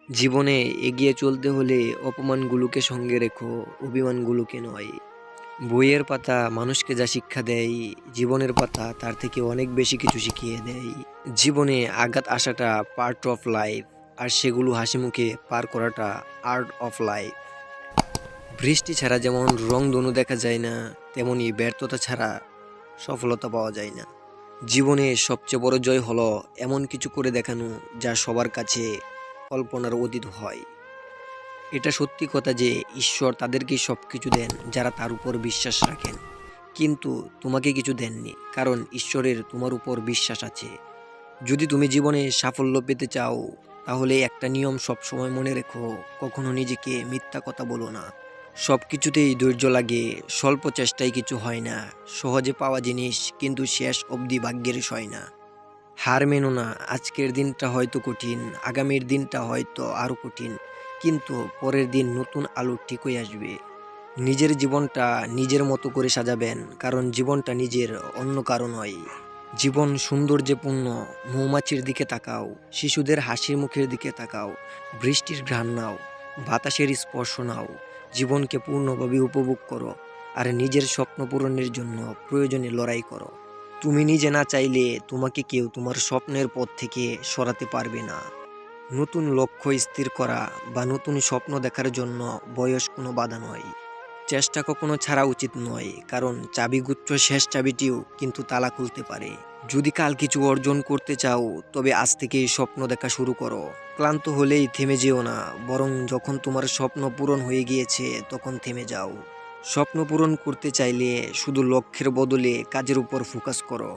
জীবনে এগিয়ে চলতে হলে অপমানগুলোকে সঙ্গে রেখো, অভিমানগুলোকে নয়। বইয়ের পাতা মানুষকে যা শিক্ষা দেয়, জীবনের পাতা তার থেকে অনেক বেশি কিছু শিখিয়ে দেয়। জীবনে আঘাত আসাটা পার্ট অফ লাইফ, আর সেগুলো হাসিমুখে পার করাটা আর্ট অফ লাইফ। বৃষ্টি ছাড়া যেমন রংধনু দেখা যায় না, তেমনি ব্যর্থতা ছাড়া সফলতা পাওয়া যায় না। জীবনে সবচেয়ে বড় জয় হলো এমন কিছু করে দেখানো যা সবার কাছে কল্পনার অতীত হয়। এটা সত্যি কথা যে ঈশ্বর তাদেরকে সব কিছু দেন যারা তার উপর বিশ্বাস রাখেন, কিন্তু তোমাকে কিছু দেননি, কারণ ঈশ্বরের তোমার উপর বিশ্বাস আছে। যদি তুমি জীবনে সাফল্য পেতে চাও, তাহলে একটা নিয়ম সবসময় মনে রেখো: কখনো নিজেকে মিথ্যা কথা বলো না। সব কিছুতেই ধৈর্য লাগে, স্বল্প চেষ্টায় কিছু হয় না, সহজে পাওয়া জিনিস কিন্তু শেষ অবধি ভাগ্যের হয় না। হার মেনো না, আজকের দিনটা হয়তো কঠিন, আগামীর দিনটা হয়তো আরও কঠিন, কিন্তু পরের দিন নতুন আলো ঠিকই আসবে। নিজের জীবনটা নিজের মতো করে সাজাবেন, কারণ জীবনটা নিজের, অন্য কারো নয়। জীবন সৌন্দর্যে পূর্ণ। মৌমাছির দিকে তাকাও, শিশুদের হাসির মুখের দিকে তাকাও, বৃষ্টির ঘ্রাণ নাও, বাতাসের স্পর্শ নাও। জীবনকে পূর্ণভাবে উপভোগ করো, আর নিজের স্বপ্ন পূরণের জন্য প্রয়োজনে লড়াই করো। তুমি নিজে না চাইলে তোমাকে কেউ তোমার স্বপ্নের পথ থেকে সরাতে পারবে না। নতুন লক্ষ্য স্থির করা বা নতুন স্বপ্ন দেখার জন্য বয়স কোনো বাধা নয়। চেষ্টা কখনো ছাড়া উচিত নয়, কারণ চাবিগুচ্ছ শেষ চাবিটিও কিন্তু তালা খুলতে পারে। যদি কাল কিছু অর্জন করতে চাও, তবে আজ থেকেই স্বপ্ন দেখা শুরু করো। ক্লান্ত হলেই থেমে যেও না, বরং যখন তোমার স্বপ্ন পূরণ হয়ে গিয়েছে তখন থেমে যাও। স্বপ্ন পূরণ করতে চাইলে শুধু লক্ষ্যের বদলে কাজের উপর ফোকাস করো।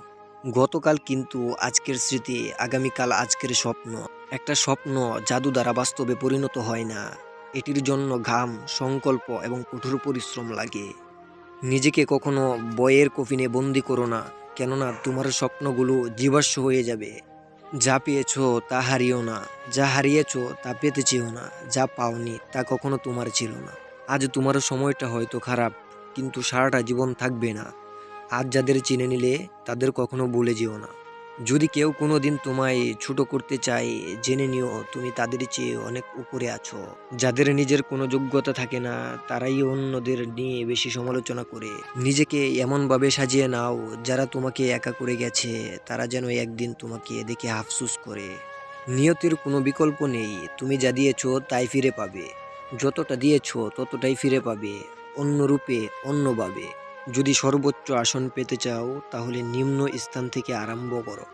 গতকাল কিন্তু আজকের স্মৃতি, আগামীকাল আজকের স্বপ্ন। একটা স্বপ্ন জাদু দ্বারা বাস্তবে পরিণত হয় না, এটির জন্য ঘাম, সংকল্প এবং কঠোর পরিশ্রম লাগে। নিজেকে কখনো বইয়ের কফিনে বন্দি করো না, কেননা তোমার স্বপ্নগুলো জীবাশ্ম হয়ে যাবে। যা পেয়েছো তা হারিও না, যা হারিয়েছো তা পেতে চেও না, যা পাওনি তা কখনো তোমার ছিল না। আজ তোমার সময়টা হয়তো খারাপ, কিন্তু সারাটা জীবন থাকবে না। আজ যাদের চিনে নিলে তাদের কখনো ভুলে যেও না। যদি কেউ কোনো দিন তোমায় ছোট করতে চায়, জেনে নিও তুমি তাদের চেয়ে অনেক উপরে আছো। যাদের নিজের কোনো যোগ্যতা থাকে না, তারাই অন্যদের নিয়ে বেশি সমালোচনা করে। নিজেকে এমনভাবে সাজিয়ে নাও, যারা তোমাকে একা করে গেছে তারা যেন একদিন তোমাকে দেখে আফসোস করে। নিয়তির কোনো বিকল্প নেই, তুমি যা দিয়েছো তাই ফিরে পাবে। যতটা দিয়েছো ততটাই ফিরে পাবে, অন্য রূপে, অন্যভাবে। যদি সর্বোচ্চ আসন পেতে চাও, তাহলে নিম্ন স্থান থেকে আরম্ভ করো।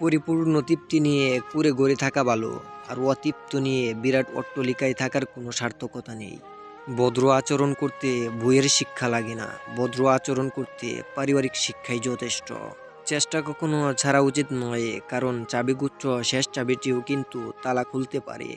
পরিপূর্ণ তৃপ্তি নিয়ে কুঁড়ে ঘরে থাকা ভালো, আর অতৃপ্ত নিয়ে বিরাট অট্টালিকায় থাকার কোনো সার্থকতা নেই। ভদ্র আচরণ করতে বইয়ের শিক্ষা লাগে না, ভদ্র আচরণ করতে পারিবারিক শিক্ষাই যথেষ্ট। চেষ্টা কখনো ছাড়া উচিত নয়, কারণ চাবিগুচ্ছ শেষ চাবিটিও কিন্তু তালা খুলতে পারে।